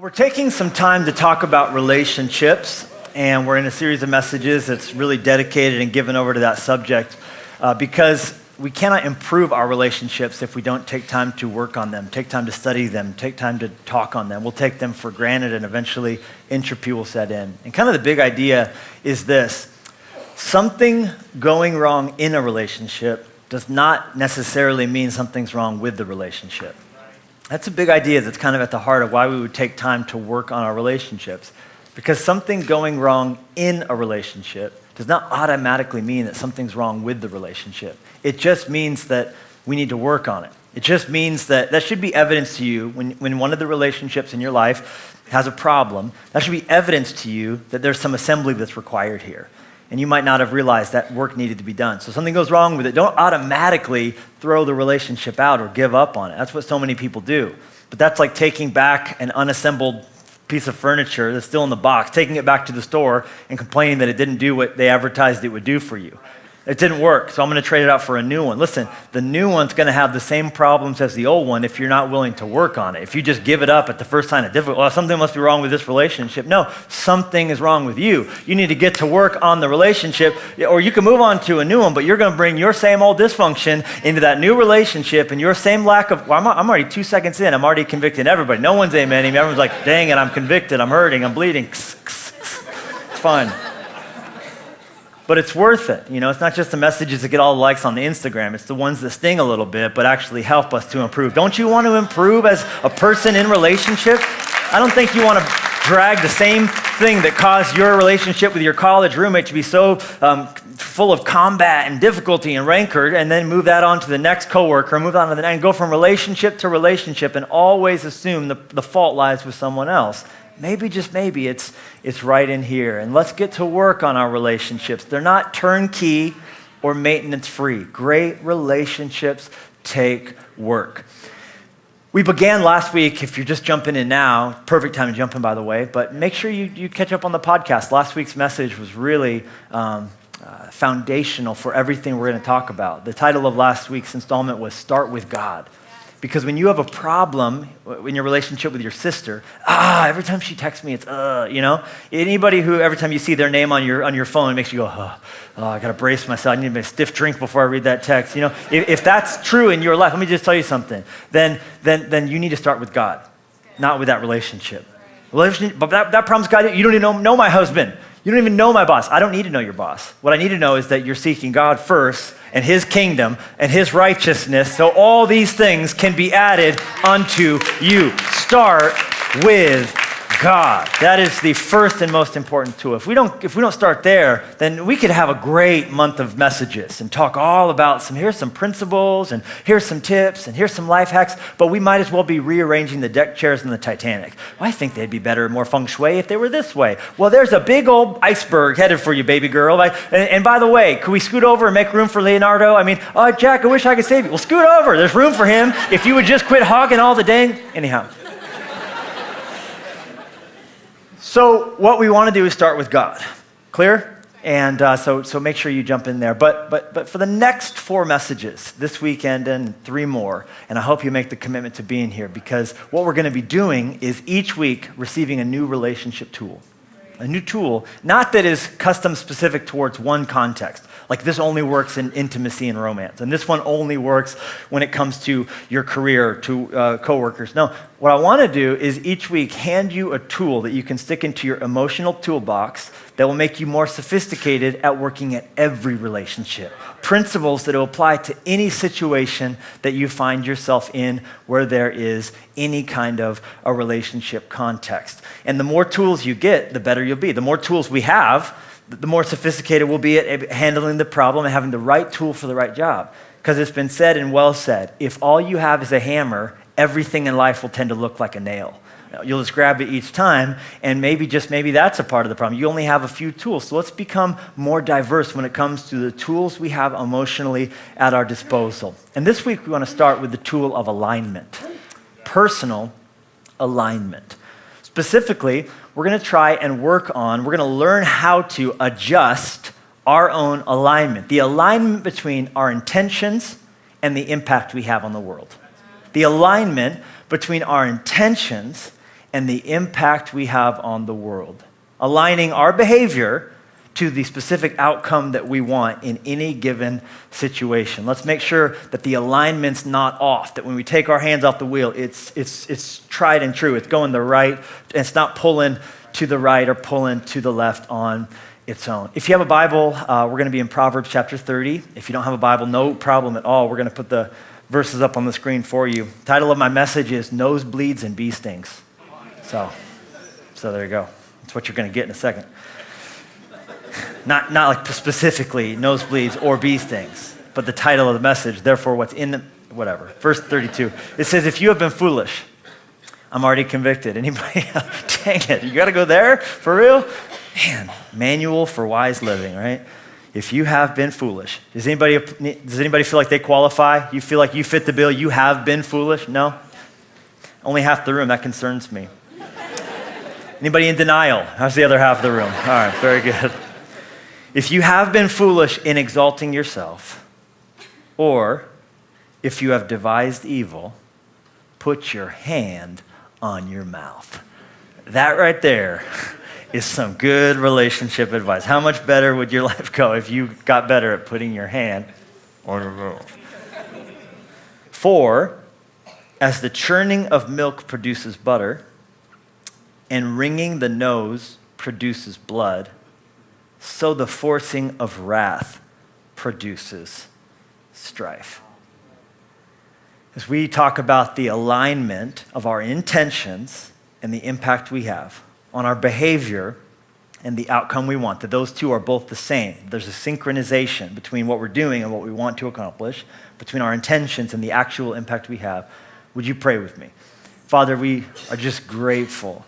We're taking some time to talk about relationships, and we're in a series of messages that's really dedicated and given over to that subject because we cannot improve our relationships if we don't take time to work on them, take time to study them, take time to talk on them. We'll take them for granted, and eventually entropy will set in. And kind of the big idea is this: something going wrong in a relationship does not necessarily mean something's wrong with the relationship. That's a big idea that's kind of at the heart of why we would take time to work on our relationships. Because something going wrong in a relationship does not automatically mean that something's wrong with the relationship. It just means that we need to work on it. It just means that should be evidence to you when one of the relationships in your life has a problem. That should be evidence to you that there's some assembly that's required here. And you might not have realized that work needed to be done. So something goes wrong with it. Don't automatically throw the relationship out or give up on it. That's what so many people do. But that's like taking back an unassembled piece of furniture that's still in the box, taking it back to the store and complaining that it didn't do what they advertised it would do for you. It didn't work, so I'm going to trade it out for a new one. Listen, the new one's going to have the same problems as the old one if you're not willing to work on it. If you just give it up at the first sign of difficulty, well, something must be wrong with this relationship. No, something is wrong with you. You need to get to work on the relationship, or you can move on to a new one, but you're going to bring your same old dysfunction into that new relationship and your same lack of, well, I'm already 2 seconds in, I'm already convicting everybody. No one's amening me. Everyone's like, dang it, I'm convicted, I'm hurting, I'm bleeding. It's fine. But it's worth it. You know, it's not just the messages that get all the likes on the Instagram. It's the ones that sting a little bit, but actually help us to improve. Don't you want to improve as a person in relationship? I don't think you want to drag the same thing that caused your relationship with your college roommate to be so full of combat and difficulty and rancor, and then move that on to the next coworker, move on to the next, and go from relationship to relationship and always assume the fault lies with someone else. Maybe, just maybe, it's right in here. And let's get to work on our relationships. They're not turnkey or maintenance-free. Great relationships take work. We began last week, if you're just jumping in now, perfect time to jump in, by the way, but make sure you catch up on the podcast. Last week's message was really foundational for everything we're going to talk about. The title of last week's installment was Start with God. Because when you have a problem in your relationship with your sister, every time she texts me, it's, you know? Anybody who every time you see their name on your phone, it makes you go, I gotta brace myself. I need a stiff drink before I read that text. You know, if that's true in your life, let me just tell you something. Then you need to start with God, not with that relationship. But that problem's God. You don't even know my husband. You don't even know my boss. I don't need to know your boss. What I need to know is that you're seeking God first and his kingdom and his righteousness, so all these things can be added unto you. Start with God. That is the first and most important tool. If we don't start there, then we could have a great month of messages and talk all about here's some principles and here's some tips and here's some life hacks, but we might as well be rearranging the deck chairs in the Titanic. Well, I think they'd be better, more feng shui if they were this way. Well, there's a big old iceberg headed for you, baby girl. And by the way, could we scoot over and make room for Leonardo? I mean, Jack, I wish I could save you. Well, scoot over. There's room for him if you would just quit hogging all the dang. Anyhow. So what we want to do is start with God. Clear? And so make sure you jump in there. But for the next 4 messages, this weekend and 3 more, and I hope you make the commitment to being here, because what we're going to be doing is each week receiving a new relationship tool. A new tool, not that is custom specific towards one context. Like this only works in intimacy and romance. And this one only works when it comes to your career, to coworkers. No, what I want to do is each week hand you a tool that you can stick into your emotional toolbox that will make you more sophisticated at working at every relationship. Principles that will apply to any situation that you find yourself in where there is any kind of a relationship context. And the more tools you get, the better you'll be. The more tools we have, the more sophisticated we'll be at handling the problem and having the right tool for the right job. Because it's been said and well said, if all you have is a hammer, everything in life will tend to look like a nail. You'll just grab it each time, and maybe that's a part of the problem. You only have a few tools. So let's become more diverse when it comes to the tools we have emotionally at our disposal. And this week we want to start with the tool of alignment. Personal alignment. Specifically, we're going to learn how to adjust our own alignment, the alignment between our intentions and the impact we have on the world. The alignment between our intentions and the impact we have on the world, aligning our behavior to the specific outcome that we want in any given situation. Let's make sure that the alignment's not off, that when we take our hands off the wheel, it's tried and true. It's going the right, and it's not pulling to the right or pulling to the left on its own. If you have a Bible, we're going to be in Proverbs chapter 30. If you don't have a Bible, no problem at all. We're going to put the verses up on the screen for you. The title of my message is Nosebleeds and Beestings. So there you go. That's what you're going to get in a second. Not like specifically nosebleeds or bee stings, but the title of the message, therefore what's in the, whatever. Verse 32, it says, if you have been foolish, I'm already convicted. Anybody? Dang it, you got to go there? For real? Man, manual for wise living, right? If you have been foolish, does anybody feel like they qualify? You feel like you fit the bill, you have been foolish? No? Only half the room, that concerns me. Anybody in denial? How's the other half of the room? All right, very good. If you have been foolish in exalting yourself, or if you have devised evil, put your hand on your mouth. That right there is some good relationship advice. How much better would your life go if you got better at putting your hand on your mouth? For as the churning of milk produces butter, and wringing the nose produces blood, so the forcing of wrath produces strife. As we talk about the alignment of our intentions and the impact we have on our behavior and the outcome we want, that those two are both the same. There's a synchronization between what we're doing and what we want to accomplish, between our intentions and the actual impact we have. Would you pray with me? Father, we are just grateful.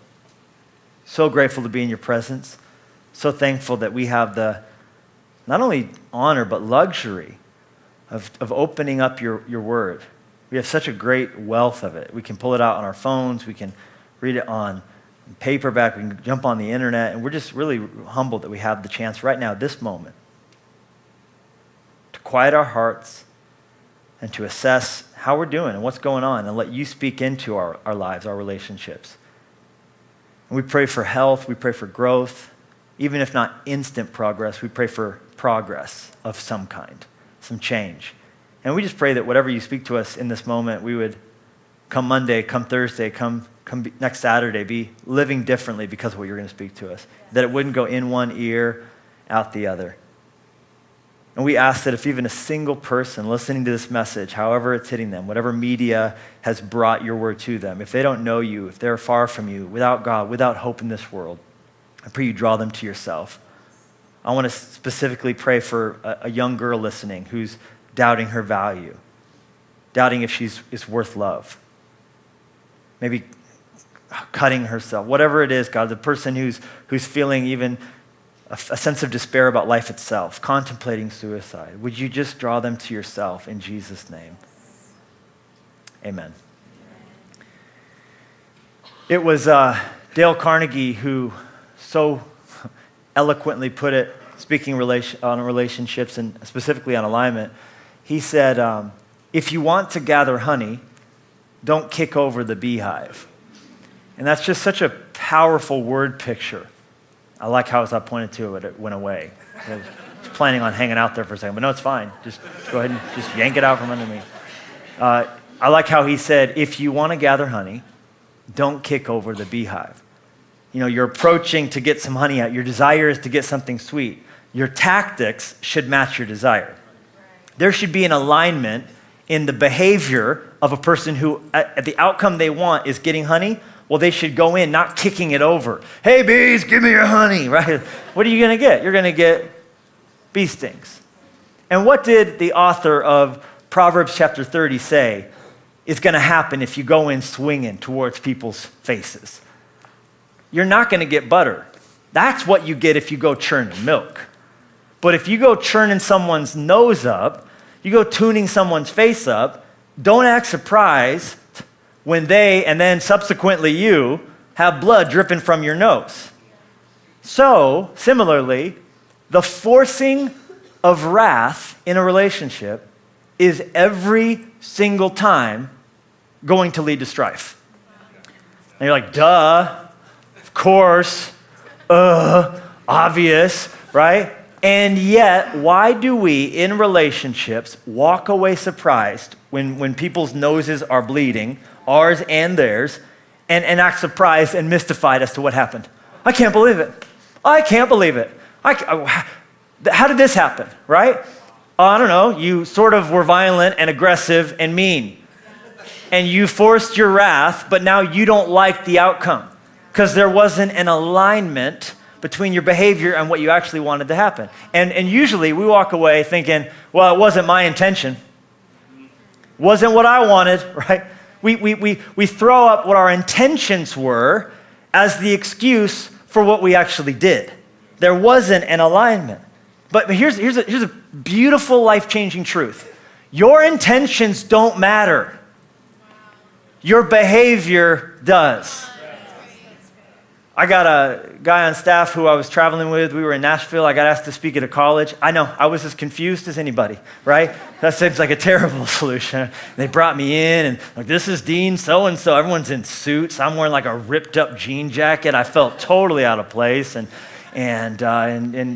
So grateful to be in your presence. So thankful that we have the not only honor but luxury of opening up your word. We have such a great wealth of it. We can pull it out on our phones. We can read it on paperback. We can jump on the internet. And we're just really humbled that we have the chance right now, this moment, to quiet our hearts and to assess how we're doing and what's going on and let you speak into our lives, our relationships. And we pray for health, we pray for growth. Even if not instant progress, we pray for progress of some kind, some change. And we just pray that whatever you speak to us in this moment, we would come Monday, come Thursday, come next Saturday, be living differently because of what you're going to speak to us. That it wouldn't go in one ear, out the other. And we ask that if even a single person listening to this message, however it's hitting them, whatever media has brought your word to them, if they don't know you, if they're far from you, without God, without hope in this world, I pray you draw them to yourself. I want to specifically pray for a young girl listening who's doubting her value, doubting if is worth love, maybe cutting herself, whatever it is, God, the person who's feeling even a sense of despair about life itself, contemplating suicide. Would you just draw them to yourself in Jesus' name? Amen. It was Dale Carnegie who so eloquently put it, speaking on relationships and specifically on alignment. He said, if you want to gather honey, don't kick over the beehive. And that's just such a powerful word picture. I like how as I pointed to it, it went away. I was planning on hanging out there for a second, but no, it's fine. Just go ahead and just yank it out from under me. I like how he said, if you want to gather honey, don't kick over the beehive. You know, you're approaching to get some honey out. Your desire is to get something sweet. Your tactics should match your desire. There should be an alignment in the behavior of a person who, at the outcome they want is getting honey. Well, they should go in not kicking it over. Hey, bees, give me your honey, right? What are you going to get? You're going to get bee stings. And what did the author of Proverbs chapter 30 say is going to happen if you go in swinging towards people's faces? You're not going to get butter. That's what you get if you go churning milk. But if you go churning someone's nose up, you go tuning someone's face up, don't act surprised when they, and then subsequently you, have blood dripping from your nose. So, similarly, the forcing of wrath in a relationship is every single time going to lead to strife. And you're like, duh, of course, obvious, right? And yet, why do we, in relationships, walk away surprised when people's noses are bleeding, ours and theirs, and act surprised and mystified as to what happened? I can't believe it. I can't believe it. How did this happen, right? I don't know. You sort of were violent and aggressive and mean. And you forced your wrath, but now you don't like the outcome because there wasn't an alignment between your behavior and what you actually wanted to happen. And usually we walk away thinking, well, it wasn't my intention. Wasn't what I wanted, right? We throw up what our intentions were as the excuse for what we actually did. There wasn't an alignment. But here's a beautiful life-changing truth. Your intentions don't matter. Your behavior does. I got a guy on staff who I was traveling with. We were in Nashville. I got asked to speak at a college. I know, I was as confused as anybody, right? That seems like a terrible solution. They brought me in and like, this is Dean so-and-so. Everyone's in suits. I'm wearing like a ripped up jean jacket. I felt totally out of place. And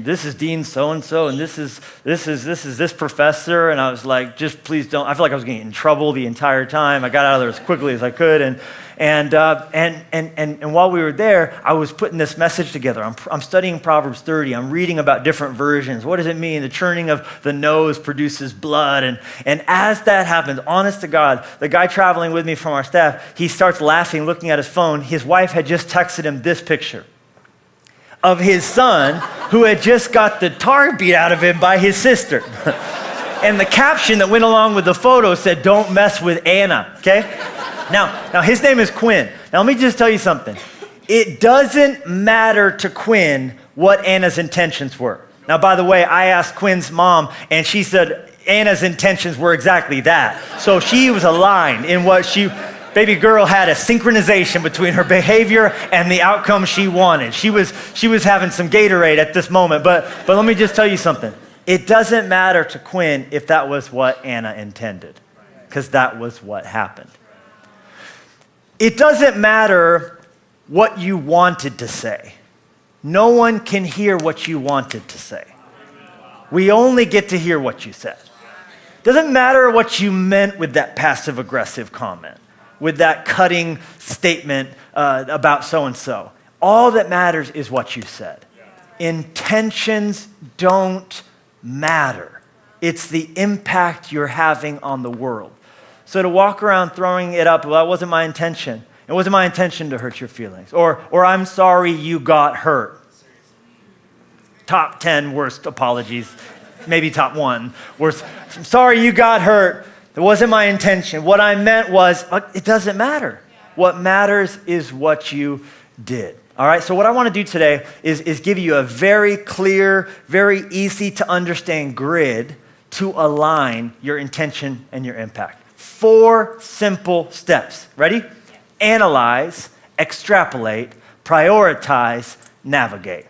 this is Dean so-and-so, and this is this professor. And I was like, just please don't. I feel like I was getting in trouble the entire time. I got out of there as quickly as I could. And while we were there, I was putting this message together. I'm studying Proverbs 30. I'm reading about different versions. What does it mean? The churning of the nose produces blood. And as that happens, honest to God, the guy traveling with me from our staff, he starts laughing, looking at his phone. His wife had just texted him this picture of his son who had just got the tar beat out of him by his sister. And the caption that went along with the photo said, "Don't mess with Anna," okay? Now his name is Quinn. Now let me just tell you something. It doesn't matter to Quinn what Anna's intentions were. Now, by the way, I asked Quinn's mom, and she said Anna's intentions were exactly that. So she was aligned in what baby girl had a synchronization between her behavior and the outcome she wanted. She was having some Gatorade at this moment, but let me just tell you something. It doesn't matter to Quinn if that was what Anna intended, because that was what happened. It doesn't matter what you wanted to say. No one can hear what you wanted to say. We only get to hear what you said. It doesn't matter what you meant with that passive-aggressive comment, with that cutting statement about so-and-so. All that matters is what you said. Intentions don't matter. It's the impact you're having on the world. So to walk around throwing it up, well, that wasn't my intention. It wasn't my intention to hurt your feelings. Or I'm sorry you got hurt. Top 10 worst apologies, maybe top 1 worst. I'm sorry you got hurt. It wasn't my intention. What I meant was, it doesn't matter. What matters is what you did. All right, so what I want to do today is give you a very clear, very easy to understand grid to align your intention and your impact. 4 simple steps. Ready? Analyze, extrapolate, prioritize, navigate.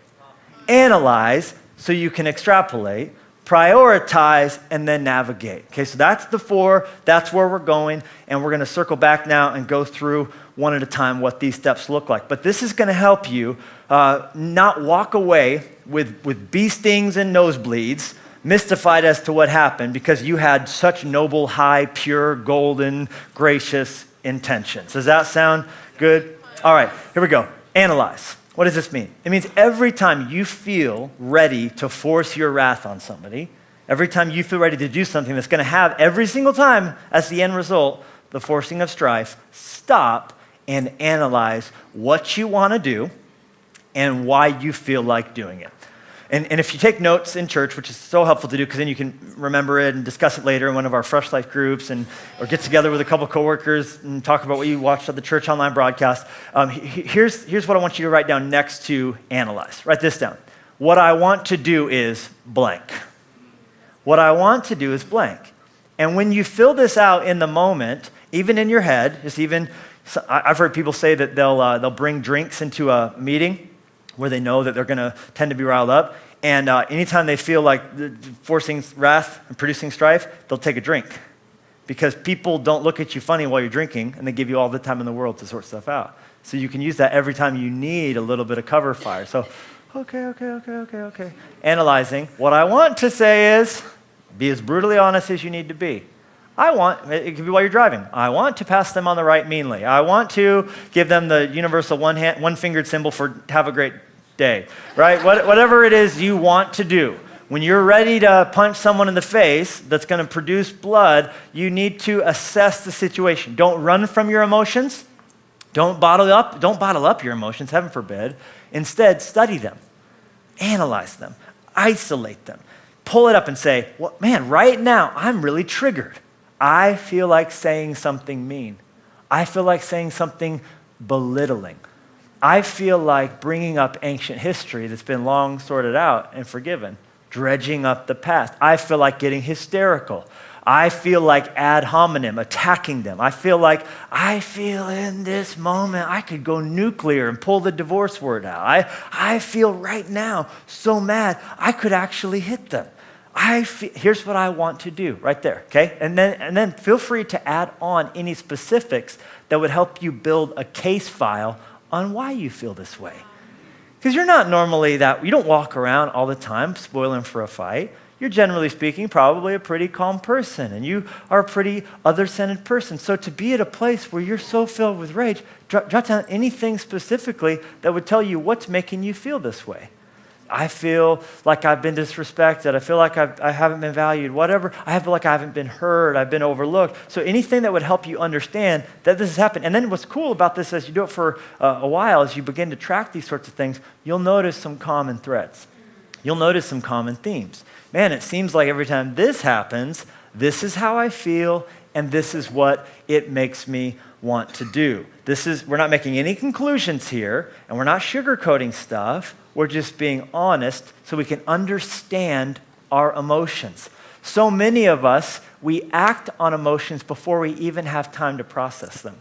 Analyze so you can extrapolate, prioritize, and then navigate. Okay, so that's the 4. That's where we're going, and we're going to circle back now and go through one at a time what these steps look like. But this is going to help you not walk away with Beestings and Nosebleeds, mystified as to what happened because you had such noble, high, pure, golden, gracious intentions. Does that sound good? All right, here we go. Analyze. What does this mean? It means every time you feel ready to force your wrath on somebody, every time you feel ready to do something that's going to have every single time as the end result, the forcing of strife, stop and analyze what you want to do and why you feel like doing it. And if you take notes in church, which is so helpful to do because then you can remember it and discuss it later in one of our Fresh Life groups or get together with a couple coworkers and talk about what you watched at the church online broadcast. Here's what I want you to write down next to analyze. Write this down. What I want to do is blank. What I want to do is blank. And when you fill this out in the moment, even in your head, I've heard people say that they'll bring drinks into a meeting where they know that they're going to tend to be riled up. And anytime they feel like forcing wrath and producing strife, they'll take a drink. Because people don't look at you funny while you're drinking, and they give you all the time in the world to sort stuff out. So you can use that every time you need a little bit of cover fire. So, okay. Analyzing. What I want to say is, be as brutally honest as you need to be. It could be while you're driving. I want to pass them on the right meanly. I want to give them the universal one-fingered symbol for have a great day, right? Whatever it is you want to do. When you're ready to punch someone in the face that's going to produce blood, you need to assess the situation. Don't run from your emotions. Don't bottle up your emotions, heaven forbid. Instead, study them, analyze them, isolate them. Pull it up and say, well, man, right now I'm really triggered. I feel like saying something mean. I feel like saying something belittling. I feel like bringing up ancient history that's been long sorted out and forgiven, dredging up the past. I feel like getting hysterical. I feel like ad hominem, attacking them. I feel in this moment I could go nuclear and pull the divorce word out. I feel right now so mad I could actually hit them. Here's what I want to do right there, okay? And then feel free to add on any specifics that would help you build a case file on why you feel this way. Because you're not normally you don't walk around all the time spoiling for a fight. You're generally speaking probably a pretty calm person, and you are a pretty other-centered person. So to be at a place where you're so filled with rage, jot down anything specifically that would tell you what's making you feel this way. I feel like I've been disrespected. I feel like I haven't been valued, whatever. I feel like I haven't been heard. I've been overlooked. So anything that would help you understand that this has happened. And then what's cool about this as you do it for a while, as you begin to track these sorts of things, you'll notice some common threads. You'll notice some common themes. Man, it seems like every time this happens, this is how I feel, and this is what it makes me want to do. We're not making any conclusions here, and we're not sugarcoating stuff. We're just being honest so we can understand our emotions. So many of us, we act on emotions before we even have time to process them.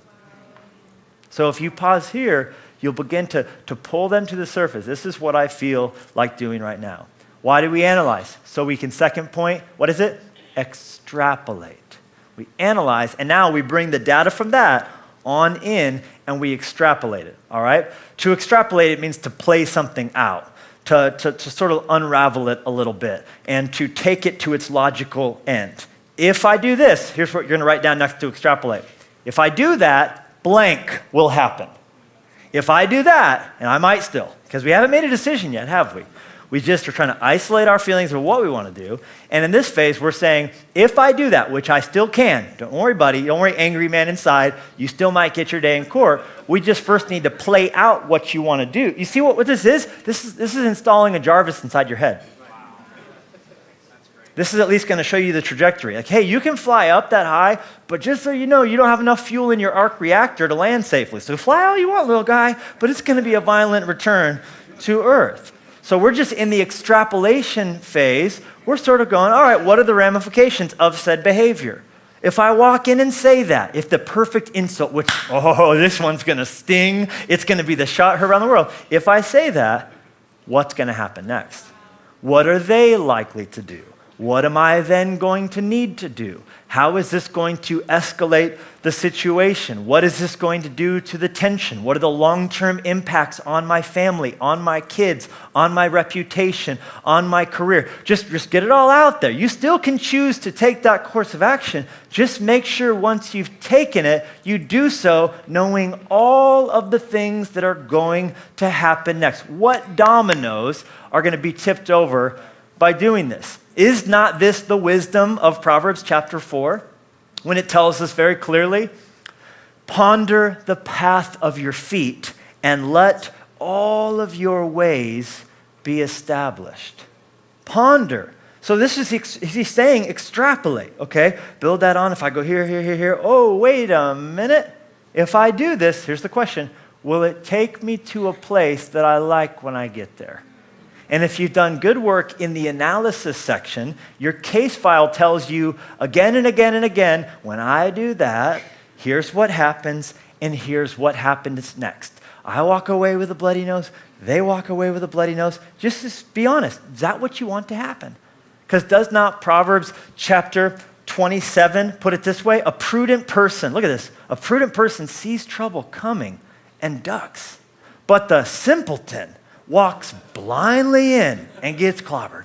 So if you pause here, you'll begin to pull them to the surface. This is what I feel like doing right now. Why do we analyze? So we can, second point, what is it? Extrapolate. We analyze, and now we bring the data from that on in, and we extrapolate it, all right? To extrapolate, it means to play something out, to sort of unravel it a little bit, and to take it to its logical end. If I do this, here's what you're going to write down next to extrapolate. If I do that, blank will happen. If I do that, and I might still, because we haven't made a decision yet, have we? We just are trying to isolate our feelings of what we want to do. And in this phase, we're saying, if I do that, which I still can, don't worry, buddy, don't worry, angry man inside, you still might get your day in court. We just first need to play out what you want to do. You see what this is? This is installing a Jarvis inside your head. This is at least going to show you the trajectory. Like, hey, you can fly up that high, but just so you know, you don't have enough fuel in your arc reactor to land safely. So fly all you want, little guy, but it's going to be a violent return to Earth. So we're just in the extrapolation phase. We're sort of going, all right, what are the ramifications of said behavior? If I walk in and say that, if the perfect insult, which, this one's going to sting, it's going to be the shot heard around the world. If I say that, what's going to happen next? What are they likely to do? What am I then going to need to do? How is this going to escalate the situation? What is this going to do to the tension? What are the long-term impacts on my family, on my kids, on my reputation, on my career? Just get it all out there. You still can choose to take that course of action. Just make sure once you've taken it, you do so knowing all of the things that are going to happen next. What dominoes are going to be tipped over by doing this? Is not this the wisdom of Proverbs chapter 4 when it tells us very clearly, ponder the path of your feet and let all of your ways be established? Ponder. So this is, he's saying extrapolate, okay? Build that on. If I go here. Oh, wait a minute. If I do this, here's the question, will it take me to a place that I like when I get there? And if you've done good work in the analysis section, your case file tells you again and again and again, when I do that, here's what happens, and here's what happens next. I walk away with a bloody nose. They walk away with a bloody nose. Just be honest. Is that what you want to happen? Because does not Proverbs chapter 27 put it this way? A prudent person, look at this, a prudent person sees trouble coming and ducks. But the simpleton walks blindly in and gets clobbered.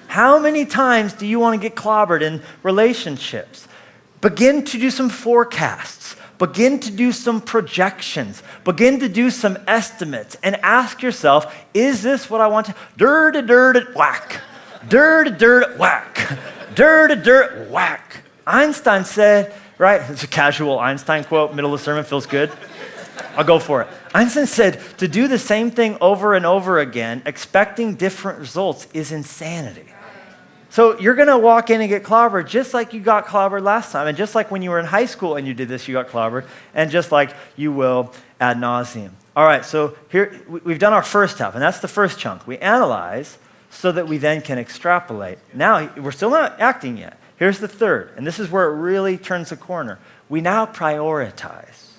How many times do you want to get clobbered in relationships? Begin to do some forecasts. Begin to do some projections. Begin to do some estimates and ask yourself, is this what I want to? Dirt, whack. Dirt, whack. Dirt, whack. Einstein said, right? It's a casual Einstein quote, middle of the sermon, feels good. I'll go for it. Einstein said, to do the same thing over and over again, expecting different results is insanity. So you're going to walk in and get clobbered just like you got clobbered last time, and just like when you were in high school and you did this, you got clobbered, and just like you will ad nauseum. All right, so here we've done our first half, and that's the first chunk. We analyze so that we then can extrapolate. Now, we're still not acting yet. Here's the third, and this is where it really turns the corner. We now prioritize.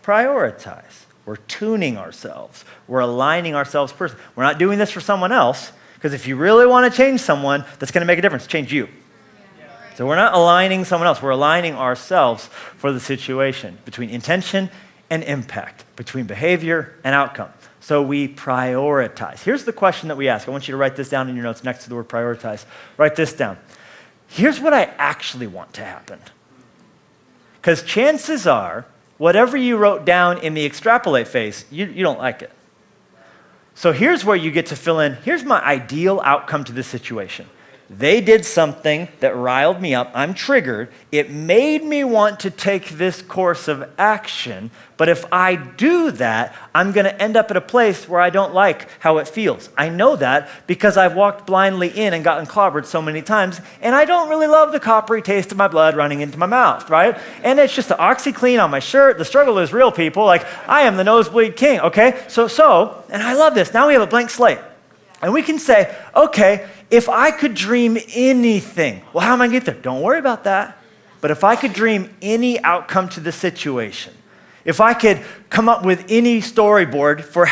Prioritize. We're tuning ourselves. We're aligning ourselves personally. We're not doing this for someone else, because if you really want to change someone, that's going to make a difference. Change you. So we're not aligning someone else. We're aligning ourselves for the situation, between intention and impact, between behavior and outcome. So we prioritize. Here's the question that we ask. I want you to write this down in your notes next to the word prioritize. Write this down. Here's what I actually want to happen. Because chances are, whatever you wrote down in the extrapolate phase, you don't like it. So here's where you get to fill in, here's my ideal outcome to this situation. They did something that riled me up. I'm triggered. It made me want to take this course of action. But if I do that, I'm going to end up at a place where I don't like how it feels. I know that because I've walked blindly in and gotten clobbered so many times, and I don't really love the coppery taste of my blood running into my mouth, right? And it's just the OxyClean on my shirt. The struggle is real, people. Like, I am the nosebleed king, okay? So, and I love this. Now we have a blank slate. And we can say, okay, if I could dream anything, well, how am I going to get there? Don't worry about that. But if I could dream any outcome to the situation, if I could come up with any storyboard for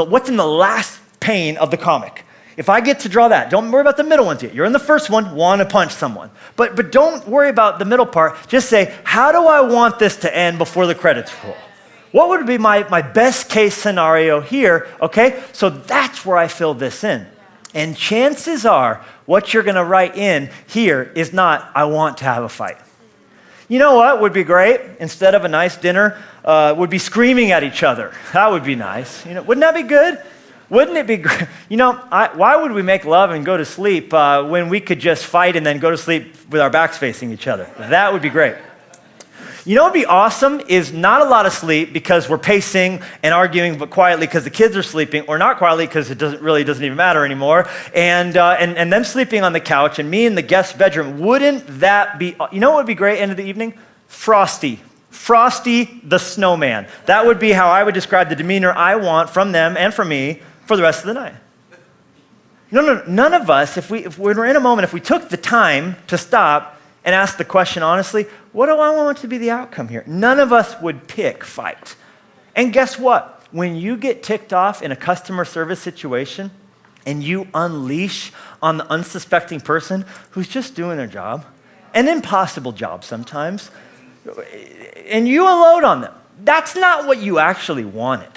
what's in the last pane of the comic, if I get to draw that, don't worry about the middle ones yet. You're in the first one, want to punch someone. But don't worry about the middle part. Just say, how do I want this to end before the credits roll? What would be my best case scenario here, okay? So that's where I fill this in. And chances are, what you're going to write in here is not, I want to have a fight. You know what would be great? Instead of a nice dinner, would be screaming at each other. That would be nice. Wouldn't that be good? Wouldn't it be great? Why would we make love and go to sleep when we could just fight and then go to sleep with our backs facing each other? That would be great. You know what would be awesome is not a lot of sleep because we're pacing and arguing, but quietly because the kids are sleeping, or not quietly because it doesn't even matter anymore, and them sleeping on the couch and me in the guest bedroom. Wouldn't that be, you know what would be great end of the evening? Frosty the snowman. That would be how I would describe the demeanor I want from them and from me for the rest of the night. No, none of us, if we're in a moment, if we took the time to stop and ask the question honestly, what do I want to be the outcome here? None of us would pick fight. And guess what? When you get ticked off in a customer service situation and you unleash on the unsuspecting person who's just doing their job, an impossible job sometimes, and you unload on them, that's not what you actually wanted.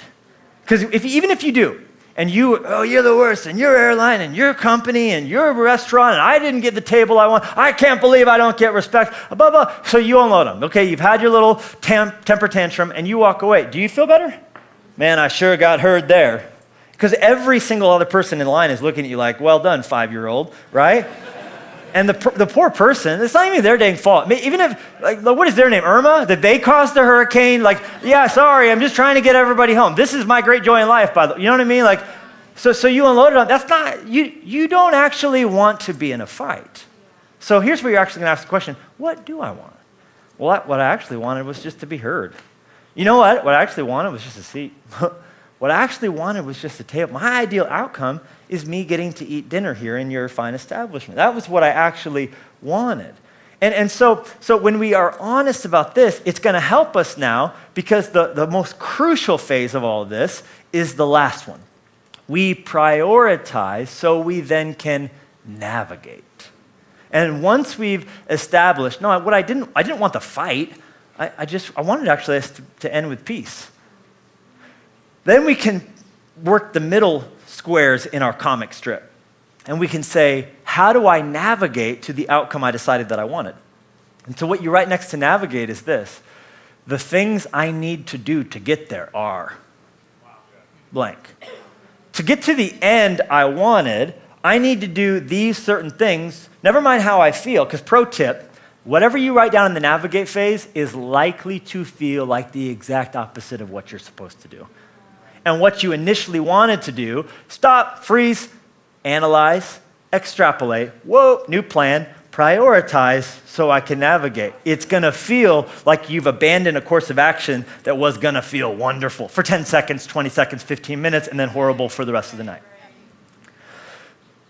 Because even if you do, and you're the worst, and your airline, and your company, and your restaurant, and I didn't get the table I want, I can't believe I don't get respect, blah, blah. So you unload them. Okay, you've had your little temper tantrum, and you walk away. Do you feel better? Man, I sure got heard there. Because every single other person in line is looking at you like, well done, 5-year-old, right? And the poor person, it's not even their dang fault. Even if, what is their name, Irma? Did they cause the hurricane? Yeah, sorry, I'm just trying to get everybody home. This is my great joy in life, by the way. You know what I mean? So you unload it on, that's not, you don't actually want to be in a fight. So here's where you're actually going to ask the question, what do I want? Well, what I actually wanted was just to be heard. You know what? What I actually wanted was just a seat. What I actually wanted was just a table. My ideal outcome is me getting to eat dinner here in your fine establishment. That was what I actually wanted. And so when we are honest about this, it's going to help us now because the most crucial phase of all of this is the last one. We prioritize so we then can navigate. And once we've established, no, what I didn't want the fight. I wanted actually us to end with peace. Then we can work the middle squares in our comic strip. And we can say, how do I navigate to the outcome I decided that I wanted? And so what you write next to navigate is this. The things I need to do to get there are blank. To get to the end I wanted, I need to do these certain things. Never mind how I feel, because pro tip, whatever you write down in the navigate phase is likely to feel like the exact opposite of what you're supposed to do. And what you initially wanted to do, stop, freeze, analyze, extrapolate, whoa, new plan, prioritize so I can navigate. It's gonna feel like you've abandoned a course of action that was gonna feel wonderful for 10 seconds, 20 seconds, 15 minutes, and then horrible for the rest of the night.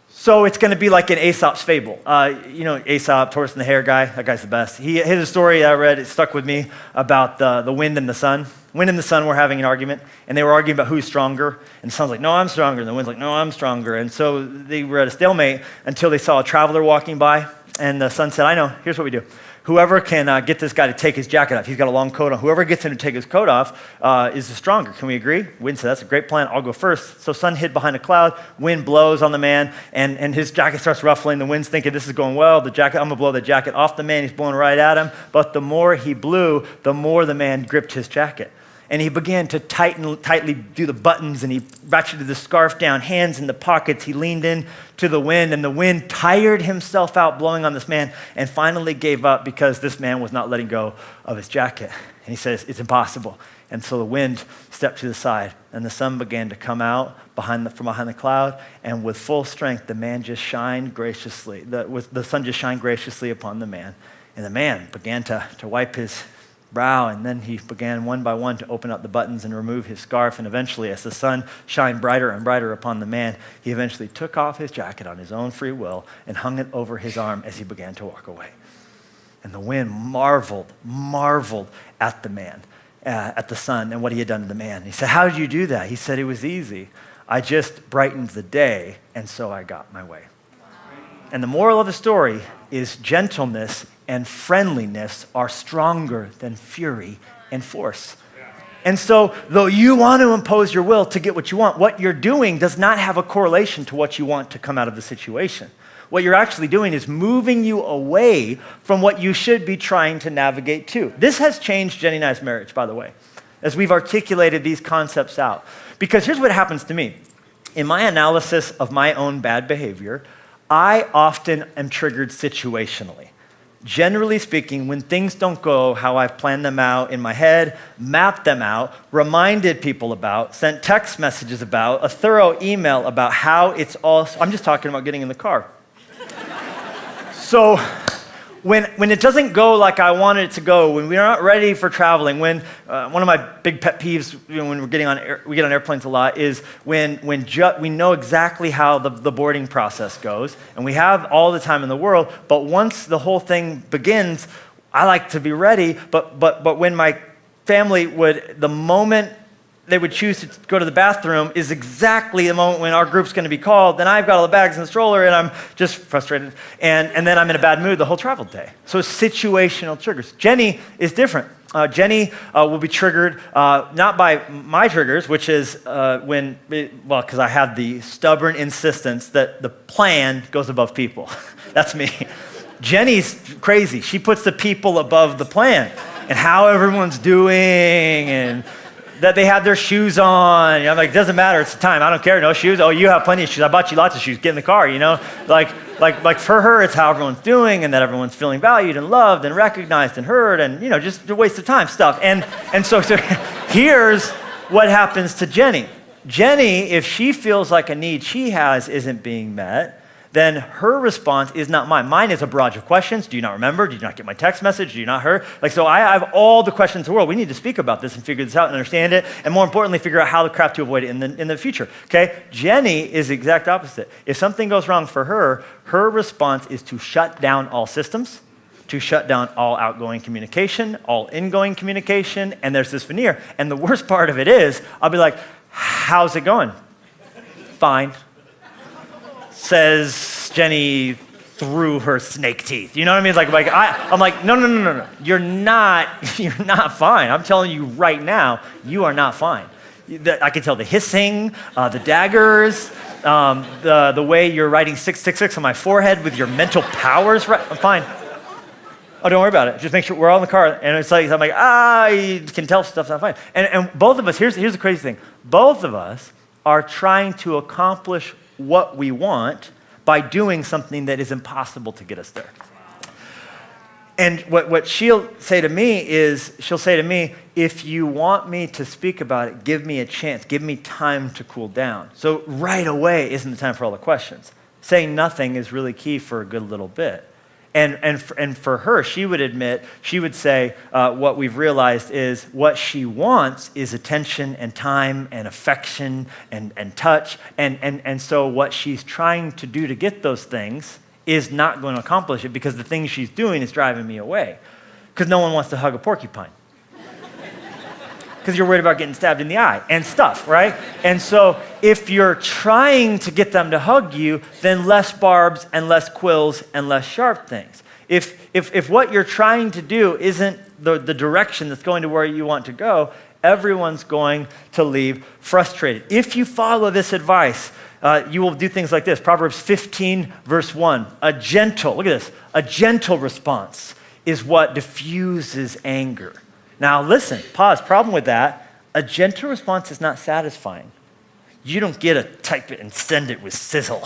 So it's gonna be like in Aesop's fable. You know Aesop, Tortoise and the Hare guy? That guy's the best. He had a story I read, it stuck with me, about the wind and the sun. Wind and the sun were having an argument, and they were arguing about who's stronger. And the sun's like, no, I'm stronger. And the wind's like, no, I'm stronger. And so they were at a stalemate until they saw a traveler walking by. And the sun said, I know, here's what we do. Whoever can get this guy to take his jacket off, he's got a long coat on, whoever gets him to take his coat off is the stronger. Can we agree? Wind said, that's a great plan, I'll go first. So sun hid behind a cloud, wind blows on the man, and his jacket starts ruffling. The wind's thinking, this is going well, I'm gonna blow the jacket off the man, he's blowing right at him. But the more he blew, the more the man gripped his jacket. And he began to tightly do the buttons, and he ratcheted the scarf down, hands in the pockets. He leaned in to the wind, and the wind tired himself out blowing on this man and finally gave up because this man was not letting go of his jacket. And he says, it's impossible. And so the wind stepped to the side, and the sun began to come out from behind the cloud, and with full strength, the man just shined graciously. The sun just shined graciously upon the man. And the man began to wipe his brow, and then he began one by one to open up the buttons and remove his scarf, and eventually, as the sun shined brighter and brighter upon the man, he eventually took off his jacket on his own free will and hung it over his arm as he began to walk away. And the wind marveled at the man, at the sun, and what he had done to the man. He said, how did you do that? He said, it was easy. I just brightened the day, and so I got my way. And the moral of the story is gentleness and friendliness are stronger than fury and force. And so, though you want to impose your will to get what you want, what you're doing does not have a correlation to what you want to come out of the situation. What you're actually doing is moving you away from what you should be trying to navigate to. This has changed Jenny and I's marriage, by the way, as we've articulated these concepts out. Because here's what happens to me. In my analysis of my own bad behavior, I often am triggered situationally. Generally speaking, when things don't go how I've planned them out in my head, mapped them out, reminded people about, sent text messages about, a thorough email about how it's all, I'm just talking about getting in the car. So when it doesn't go like I wanted it to go, when we're not ready for traveling, when one of my big pet peeves when we get on airplanes a lot is when we know exactly how the boarding process goes, and we have all the time in the world, but once the whole thing begins, I like to be ready, but when my family the moment they would choose to go to the bathroom is exactly the moment when our group's going to be called, then I've got all the bags in the stroller, and I'm just frustrated, and then I'm in a bad mood the whole travel day. So situational triggers. Jenny is different. Jenny will be triggered not by my triggers, which is because I have the stubborn insistence that the plan goes above people. That's me. Jenny's crazy. She puts the people above the plan and how everyone's doing, and that they have their shoes on. I'm like, it doesn't matter, it's the time. I don't care, no shoes. Oh, you have plenty of shoes. I bought you lots of shoes. Get in the car, Like for her, it's how everyone's doing, and that everyone's feeling valued and loved and recognized and heard, and just a waste of time stuff. And so here's what happens to Jenny. Jenny, if she feels like a need she has isn't being met, then her response is not mine. Mine is a barrage of questions. Do you not remember? Did you not get my text message? Do you not hear? So I have all the questions in the world. We need to speak about this and figure this out and understand it, and more importantly, figure out how the crap to avoid it in the future, okay? Jenny is the exact opposite. If something goes wrong for her, her response is to shut down all systems, to shut down all outgoing communication, all ingoing communication, and there's this veneer. And the worst part of it is, I'll be like, how's it going? Fine. Says Jenny through her snake teeth. You know what I mean? I'm like, no. You're not fine. I'm telling you right now, you are not fine. I can tell the hissing, the daggers, the way you're writing 666 on my forehead with your mental powers. Right? I'm fine. Oh, don't worry about it. Just make sure we're all in the car. And it's like, I'm like, I can tell stuff's not fine. And both of us, here's the crazy thing. Both of us are trying to accomplish what we want by doing something that is impossible to get us there. And what she'll say to me is, she'll say to me, if you want me to speak about it, give me a chance, give me time to cool down. So right away isn't the time for all the questions. Saying nothing is really key for a good little bit. And for her, she would admit, she would say, what we've realized is what she wants is attention and time and affection and touch. And so what she's trying to do to get those things is not going to accomplish it because the thing she's doing is driving me away. Because no one wants to hug a porcupine. Because you're worried about getting stabbed in the eye and stuff, right? And so if you're trying to get them to hug you, then less barbs and less quills and less sharp things. If what you're trying to do isn't the direction that's going to where you want to go, everyone's going to leave frustrated. If you follow this advice, you will do things like this. Proverbs 15, verse 1. Look at this, a gentle response is what diffuses anger. Now listen, pause, problem with that, a gentle response is not satisfying. You don't get to type it and send it with sizzle.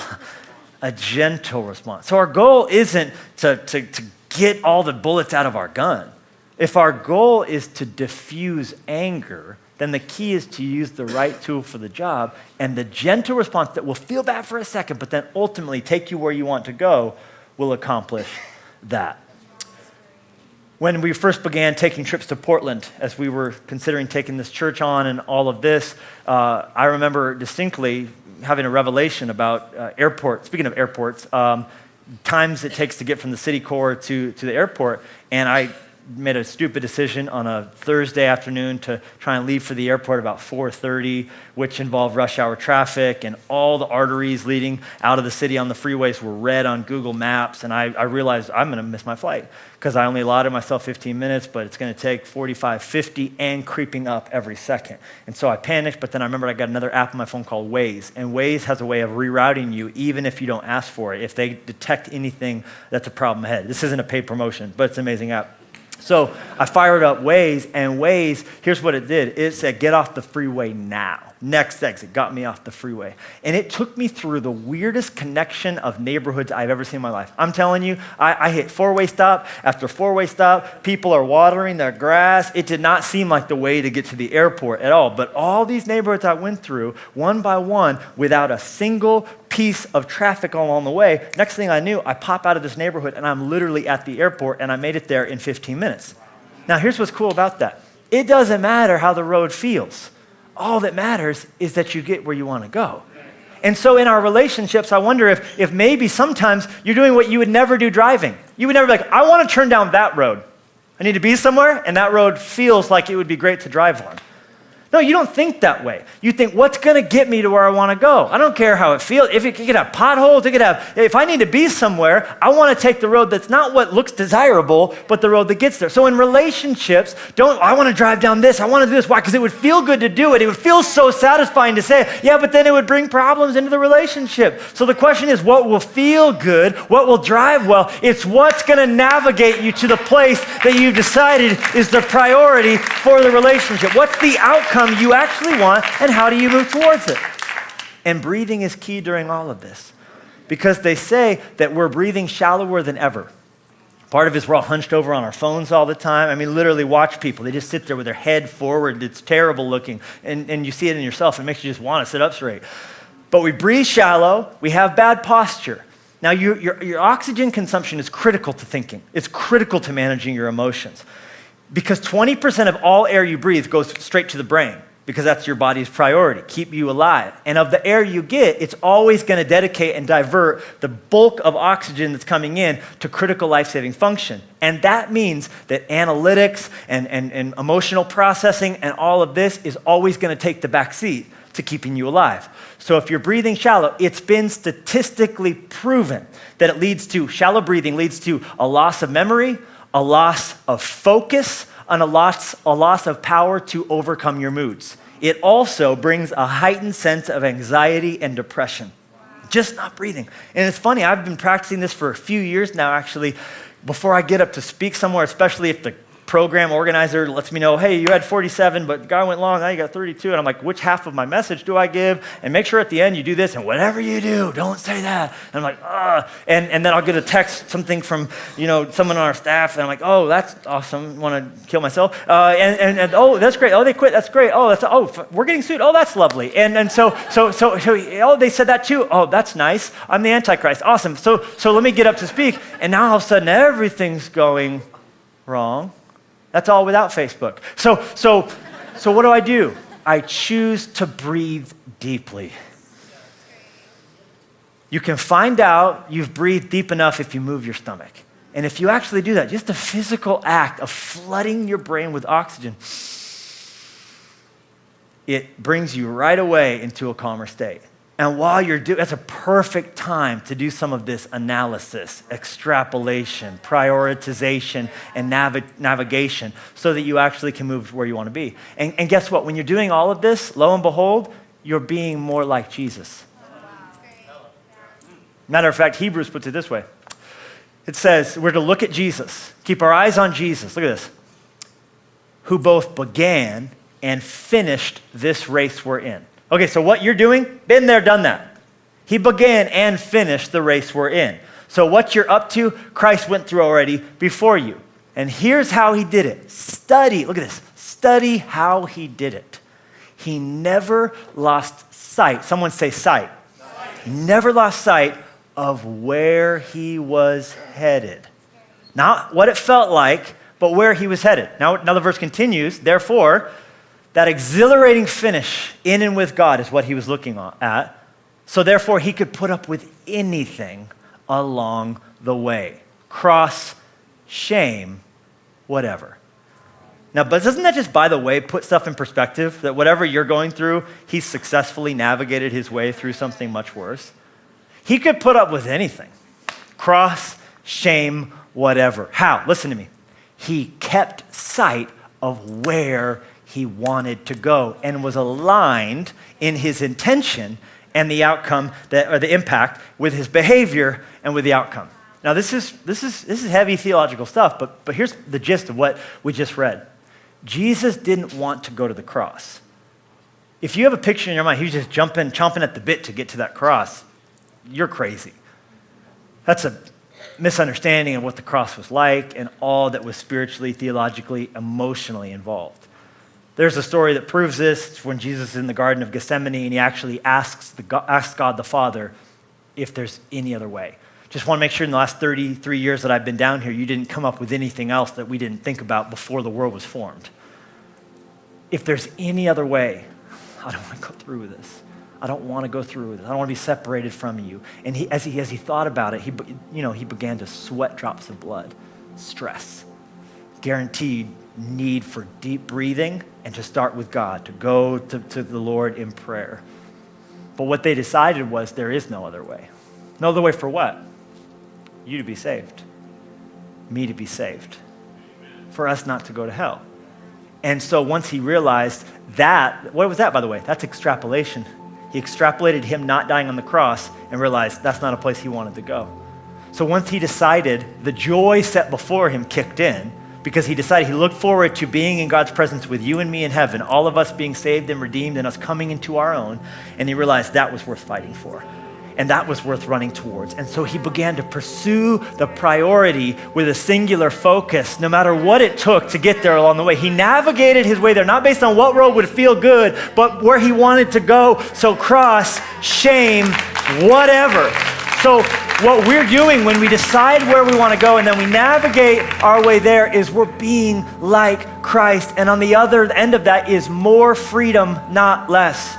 A gentle response. So our goal isn't to get all the bullets out of our gun. If our goal is to diffuse anger, then the key is to use the right tool for the job, and the gentle response that will feel bad for a second, but then ultimately take you where you want to go will accomplish that. When we first began taking trips to Portland, as we were considering taking this church on and all of this, I remember distinctly having a revelation about airports. Speaking of airports, times it takes to get from the city core to the airport, and I made a stupid decision on a Thursday afternoon to try and leave for the airport about 4:30, which involved rush hour traffic, and all the arteries leading out of the city on the freeways were red on Google Maps, and I realized I'm going to miss my flight because I only allotted myself 15 minutes, but it's going to take 45, 50, and creeping up every second. And so I panicked, but then I remembered I got another app on my phone called Waze, and Waze has a way of rerouting you even if you don't ask for it, if they detect anything that's a problem ahead. This isn't a paid promotion, but it's an amazing app. So I fired up Waze, and Waze, here's what it did. It said, get off the freeway now. Next exit, got me off the freeway. And it took me through the weirdest connection of neighborhoods I've ever seen in my life. I'm telling you, I hit four-way stop after four-way stop. People are watering their grass. It did not seem like the way to get to the airport at all. But all these neighborhoods I went through, one by one, without a single piece of traffic along the way, next thing I knew, I pop out of this neighborhood, and I'm literally at the airport, and I made it there in 15 minutes. Now, here's what's cool about that. It doesn't matter how the road feels. All that matters is that you get where you want to go. And so in our relationships, I wonder if maybe sometimes you're doing what you would never do driving. You would never be like, I want to turn down that road. I need to be somewhere, and that road feels like it would be great to drive on. No, you don't think that way. You think, what's going to get me to where I want to go? I don't care how it feels. If it could have potholes, if I need to be somewhere, I want to take the road that's not what looks desirable, but the road that gets there. So in relationships, I want to drive down this. I want to do this. Why? Because it would feel good to do it. It would feel so satisfying to say it. Yeah, but then it would bring problems into the relationship. So the question is, what will feel good? What will drive well? It's what's going to navigate you to the place that you've decided is the priority for the relationship. What's the outcome you actually want, and how do you move towards it? And breathing is key during all of this, because they say that we're breathing shallower than ever. Part of it is we're all hunched over on our phones all the time. I mean, literally watch people. They just sit there with their head forward. It's terrible looking, and you see it in yourself. It makes you just want to sit up straight. But we breathe shallow. We have bad posture. Now, your oxygen consumption is critical to thinking. It's critical to managing your emotions. Because 20% of all air you breathe goes straight to the brain, because that's your body's priority, keep you alive. And of the air you get, it's always going to dedicate and divert the bulk of oxygen that's coming in to critical life-saving function. And that means that analytics and emotional processing and all of this is always going to take the back seat to keeping you alive. So if you're breathing shallow, it's been statistically proven that shallow breathing leads to a loss of memory, a loss of focus, and a loss of power to overcome your moods. it also brings a heightened sense of anxiety and depression. Just not breathing. And it's funny, I've been practicing this for a few years now, actually. Before I get up to speak somewhere, especially if the program organizer lets me know, hey, you had 47, but the guy went long, now you got 32. And I'm like, which half of my message do I give? And make sure at the end you do this, and whatever you do, don't say that. And I'm like, and then I'll get a text, something from, someone on our staff, and I'm like, oh, that's awesome, want to kill myself. And oh, that's great. Oh, they quit, that's great. Oh, we're getting sued. Oh, that's lovely. And so, oh, they said that too. Oh, that's nice. I'm the Antichrist. Awesome. So let me get up to speak. And now all of a sudden everything's going wrong. That's all without Facebook. So what do? I choose to breathe deeply. You can find out you've breathed deep enough if you move your stomach. And if you actually do that, just the physical act of flooding your brain with oxygen, it brings you right away into a calmer state. And while you're that's a perfect time to do some of this analysis, extrapolation, prioritization, and navigation so that you actually can move where you want to be. And guess what? When you're doing all of this, lo and behold, you're being more like Jesus. Matter of fact, Hebrews puts it this way. It says we're to look at Jesus, keep our eyes on Jesus. Look at this. Who both began and finished this race we're in. Okay, so what you're doing, been there, done that. He began and finished the race we're in. So what you're up to, Christ went through already before you. And here's how he did it. Study, look at this. Study how he did it. He never lost sight. Someone say sight. He never lost sight of where he was headed. Not what it felt like, but where he was headed. Now the verse continues, therefore, that exhilarating finish in and with God is what he was looking at. So therefore, he could put up with anything along the way. Cross, shame, whatever. Now, but doesn't that just, by the way, put stuff in perspective? That whatever you're going through, he successfully navigated his way through something much worse. He could put up with anything. Cross, shame, whatever. How? Listen to me. He kept sight of where he wanted to go and was aligned in his intention and the outcome or the impact with his behavior and with the outcome. Now this is heavy theological stuff, but here's the gist of what we just read. Jesus didn't want to go to the cross. If you have a picture in your mind, he was just chomping at the bit to get to that cross, you're crazy. That's a misunderstanding of what the cross was like and all that was spiritually, theologically, emotionally involved. There's a story that proves this. It's when Jesus is in the Garden of Gethsemane and he actually asks God the Father if there's any other way. Just want to make sure in the last 33 years that I've been down here, you didn't come up with anything else that we didn't think about before the world was formed. If there's any other way, I don't want to go through with this. I don't want to go through with this. I don't want to be separated from you. And as he thought about it, he began to sweat drops of blood, stress, guaranteed need for deep breathing and to start with God, to go to the Lord in prayer. But what they decided was there is no other way. No other way for what? You to be saved. Me to be saved. For us not to go to hell. And so once he realized that, what was that, by the way? That's extrapolation. He extrapolated him not dying on the cross and realized that's not a place he wanted to go. So once he decided, the joy set before him kicked in, because he decided he looked forward to being in God's presence with you and me in heaven, all of us being saved and redeemed and us coming into our own, and he realized that was worth fighting for. And that was worth running towards. And so he began to pursue the priority with a singular focus, no matter what it took to get there along the way. He navigated his way there, not based on what road would feel good, but where he wanted to go. So cross, shame, whatever. So what we're doing when we decide where we want to go and then we navigate our way there is we're being like Christ. And on the other end of that is more freedom, not less.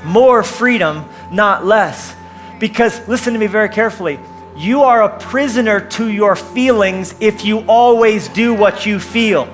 More freedom, not less. Because listen to me very carefully. You are a prisoner to your feelings if you always do what you feel.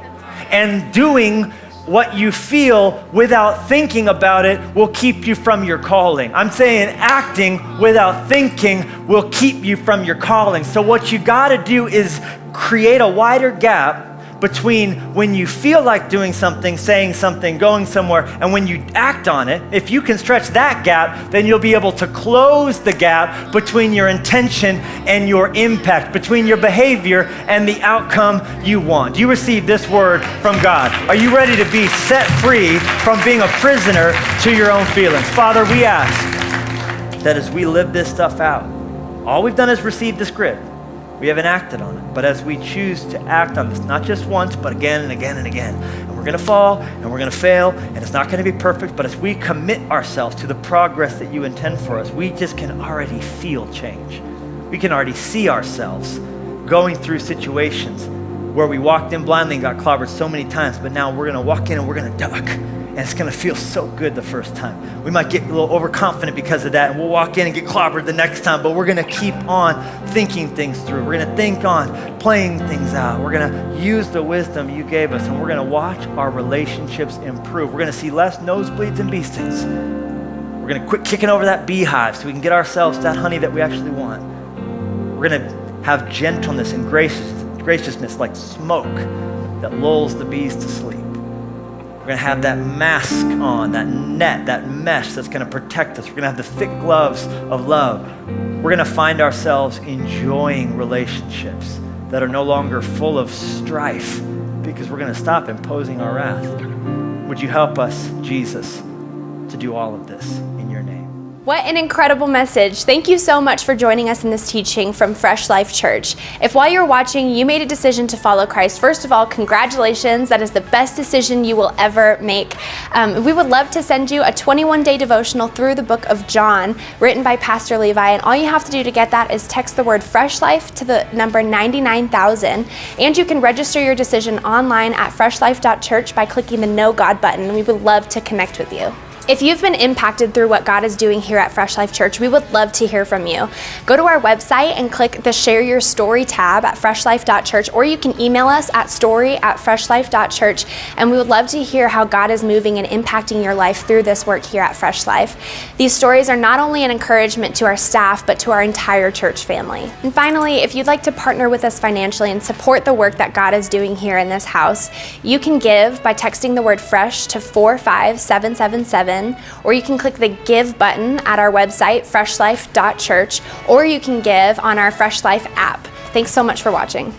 And doing what you feel without thinking about it will keep you from your calling. I'm saying acting without thinking will keep you from your calling. So what you got to do is create a wider gap between when you feel like doing something, saying something, going somewhere, and when you act on it. If you can stretch that gap, then you'll be able to close the gap between your intention and your impact, between your behavior and the outcome you want. Do you receive this word from God? Are you ready to be set free from being a prisoner to your own feelings? Father, we ask that as we live this stuff out, all we've done is receive this grid. We haven't acted on it. But as we choose to act on this, not just once, but again and again and again, and we're gonna fall and we're gonna fail, and it's not gonna be perfect, but as we commit ourselves to the progress that you intend for us, we just can already feel change. We can already see ourselves going through situations where we walked in blindly and got clobbered so many times, but now we're gonna walk in and we're gonna duck. And it's gonna feel so good the first time. We might get a little overconfident because of that, and we'll walk in and get clobbered the next time, but we're gonna keep on thinking things through. We're gonna think on playing things out. We're gonna use the wisdom you gave us, and we're gonna watch our relationships improve. We're gonna see less nosebleeds and beestings. We're gonna quit kicking over that beehive so we can get ourselves that honey that we actually want. We're gonna have gentleness and graciousness like smoke that lulls the bees to sleep. We're gonna have that mask on, that net, that mesh that's gonna protect us. We're gonna have the thick gloves of love. We're gonna find ourselves enjoying relationships that are no longer full of strife because we're gonna stop imposing our wrath. Would you help us, Jesus, to do all of this in your name? What an incredible message. Thank you so much for joining us in this teaching from Fresh Life Church. If while you're watching, you made a decision to follow Christ, first of all, congratulations. That is the best decision you will ever make. We would love to send you a 21-day devotional through the book of John, written by Pastor Levi, and all you have to do to get that is text the word Fresh Life to the number 99,000, and you can register your decision online at freshlife.church by clicking the Know God button. We would love to connect with you. If you've been impacted through what God is doing here at Fresh Life Church, we would love to hear from you. Go to our website and click the Share Your Story tab at freshlife.church, or you can email us at story@freshlife.church, and we would love to hear how God is moving and impacting your life through this work here at Fresh Life. These stories are not only an encouragement to our staff, but to our entire church family. And finally, if you'd like to partner with us financially and support the work that God is doing here in this house, you can give by texting the word FRESH to 45777, or you can click the Give button at our website, freshlife.church, or you can give on our Fresh Life app. Thanks so much for watching.